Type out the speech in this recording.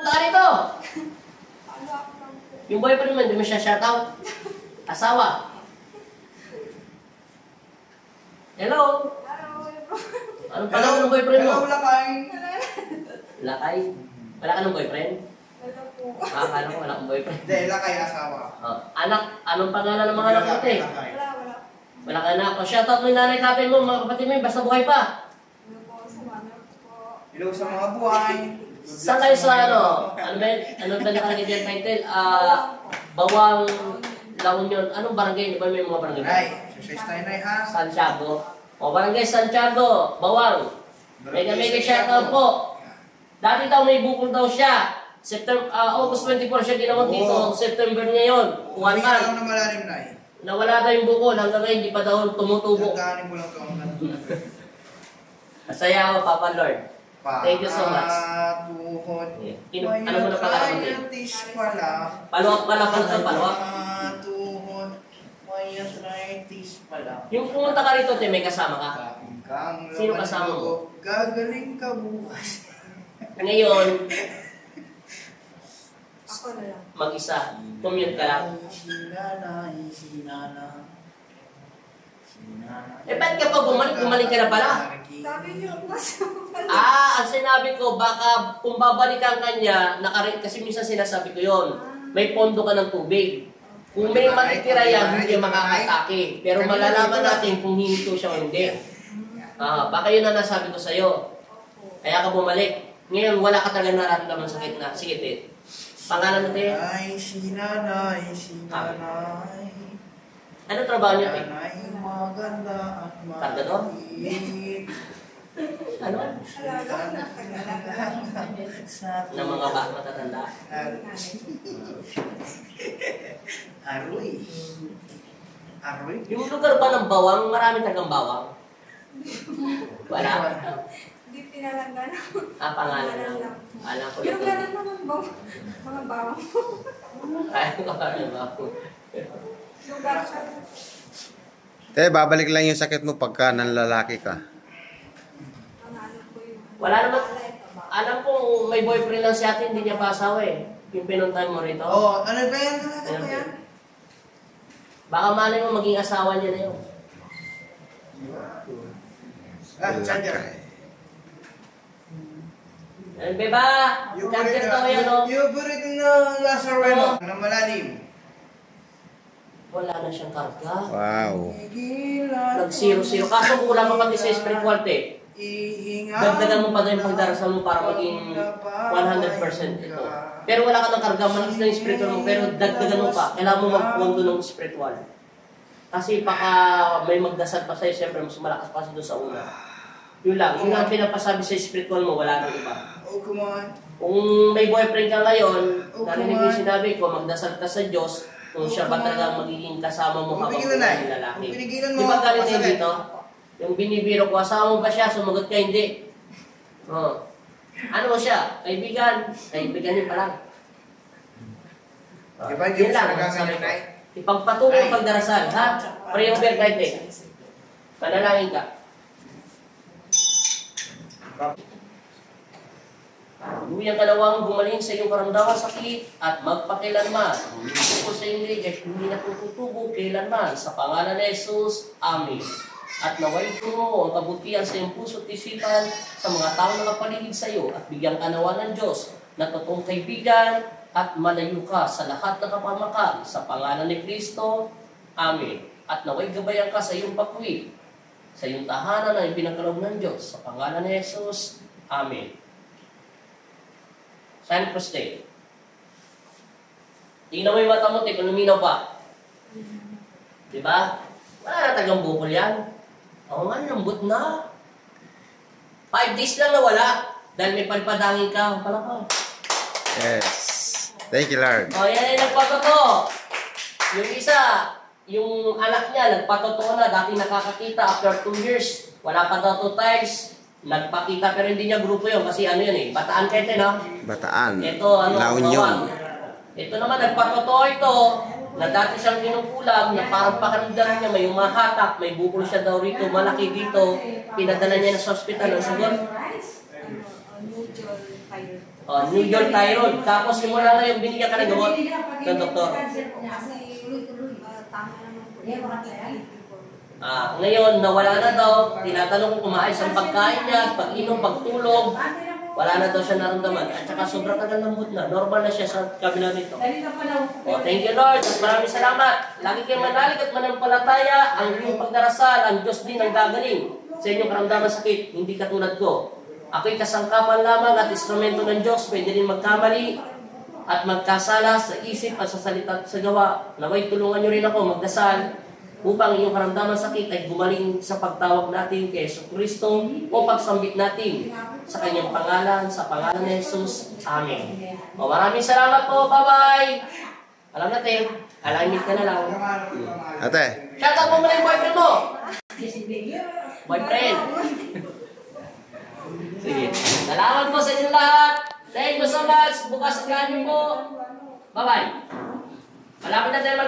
Punta ka rito! Yung boyfriend mo, hindi mo siya shoutout? Asawa? Hello? Anong pangalan ng boyfriend mo? Hello, Lakay. Lakay? Wala ka ng boyfriend? Wala po. Akala ko wala kang boyfriend. Hindi, Lakay asawa. Anak, anong pangalan ng mga anak mo, te? Lakay. Wala. Wala ka anak. O shoutout mo yung nanay tatay mo, mga kapatid mo, basta buhay pa. Ano po sa mana po. Hello sa mga buhay. Saan kayo sa ano? Ano ba yun? Ano ba nakalagay dyan title? Bawang La Union. Anong barangay? Di ba may mga barangay? Ay, success tayo na ha. Santiago. O barangay Santiago, Bawang. Mega shoutout po. Dati daw may bukol daw siya. August 24 siya ginawag dito. September ngayon. Uwi ka lang Kuwan na malalim na eh. nawala daw yung bukol. Hanggang ngayon, di pa daw tumutubo. Gaganin mo lang ito. Masaya ako, Papa Lord. Thank you so much. Patuhod. Ano mo na pala ako din? Arthritis pala. Paluwak pala. Patuhod. May arthritis pala. Yung pumunta ka rito, te, may kasama ka. Sino kasama mo? Gagaling ka bukas. Ngayon, Ako na lang. mag-isa. Commute ka lang. Sinana. Eh, ba't ka pa bumalik ka na pala? Sabi niyo, mas pala. Ang sinabi ko, baka kung babalikan ka niya, kasi minsan sinasabi ko yon, may pondo ka ng tubig. Kung may matitira yan, hindi yan makakatake. Pero malalaman natin kung hinto siya o hindi. Baka yun na nasabi ko sa'yo. Kaya ka bumalik. Ngayon, wala ka talaga nararamdaman sakit na. Sige, te. Pangalan natin. Ay, sinanay, sinanay. Ano trabaho niya, te? Sinanay, maganda at Kargador? maliit. Ano? Sa Ng mga matatanda. Aroy. Aroy? Yung lugar ba ng bawang, marami tagang bawang? Wala. Hindi pinalanggan. Pangalan lang. Alam ko Yung ito. ganun naman mga bawang po. Ay, ano ba? Lugar sa... Te, babalik lang yung sakit mo pagka nanlalaki ka. Mga ano po yung... Wala naman. Alam ko, may boyfriend lang si ate, hindi niya pa asawa eh. Yung pinuntay mo rito. Oh, ano ba yan? Ano ba yan? Baka malay mo maging asawa niya na yun. Charger. Ano ba? Charger daw yan, no? Yung burit na Lazareno. Na malalim. Wala na siyang karga. Wow. Nag-0-0. Kaso kulang mo pati sa spiritual, te. Dagdagan mo pa daw yung pagdarasal mo para maging 100% ito. Pero wala ka ng karga, malakas na yung spiritual mo, pero dagdagan mo pa. Kailangan mo magpondo ng spiritual. Kasi baka may magdasal pa sa'yo, siyempre mas malakas pa doon sa una. Yun lang, yun ang pinapasabi sa spiritual mo, wala nang iba. Oh, come on. Kung may boyfriend ka ngayon, narinig ko yung sinabi ko, magdasal ka sa Diyos, kung siya ba talaga magiging kasama mo habang buhay ng lalaki. Di ba galing tayo dito? Yung binibiro ko, asawa mo ba siya? Sumagot ka, hindi. Ano mo siya? Kaibigan. Kaibigan niyo pa lang. Di ba, di Yun ba lang, siya sabi nagkakalit ko. na Ipagpatuloy ang pagdarasal, ha? Pray over kahit eh. Panalangin ka. Luyang kalawang gumaling sa iyong karamdaman sakit at magpakilanman. Huminto ko sa iyong ligay, hindi natututubo kailanman. Sa pangalan ni Jesus, Amen. At naway mo ang kabutihan sa iyong puso at isipan sa mga taong nakapaligid sa iyo at bigyang kanawa ng Diyos na totoong kaibigan at malayo ka sa lahat ng kapamakan. Sa pangalan ni Kristo, Amen. At naway gabayan ka sa iyong pag-uwi, sa iyong tahanan na ipinagkaloob ng Diyos. Sa pangalan ni Jesus, Amen. Sign for stay. Tingnan mo yung mata mo, kung luminaw pa. Diba? Wala na tagang bukol yan. Oo nga, lambot na. 5 days lang nawala. Dahil may palpadangin ka. Pala ka. Yes. Thank you, Lord. O, yan ay nagpatoto. Yung isa, yung anak niya, nagpatoto na. Dati nakakakita after 2 years. Wala pa daw 2 times. Nagpakita pero hindi niya grupo yun. Kasi ano yun eh. Bataan kayo no? Bataan. Ito, ano, La Union. Ito naman, nagpatoto ito. Na dati siyang kinukulam, na parang pakiramdam niya, may umahatak, may bukol siya daw rito, malaki dito. Pinadala niya na sa ospital. Ang sagot? New York thyroid. Tapos simula ngayon, binigyan ka ng gamot ng doktor. Kasi tama naman po. Ngayon, nawala na daw. Tinatanong kung kumain sa pagkain niya, pag-inom, pagtulog. Wala na daw siya naramdaman. At saka sobrang tagal lambot na. Normal na siya sa kabila nito. Thank you Lord. At maraming salamat. Lagi kayong manalig at manampalataya. Ang iyong pagdarasal, ang Diyos din ang gagaling sa inyong karamdaman sakit. Hindi katulad ko. Ako'y kasangkapan lamang at instrumento ng Diyos. Pwede rin magkamali at magkasala sa isip at sa salita at sa gawa. Naway tulungan niyo rin ako magdasal upang inyong karamdaman sakit ay gumaling sa pagtawag natin kay Jesucristo o pagsambit natin sa kanyang pangalan, sa pangalan ni Jesus. Amen. Maraming salamat po. Bye-bye. Alam natin, alignment ka na lang. Ate. Shout out mo muna yung boyfriend mo. Boyfriend. Sige. Salamat po sa inyo lahat. Thank you so much. Bukas ang ganyo po. Bye-bye. Malapit na tayo mag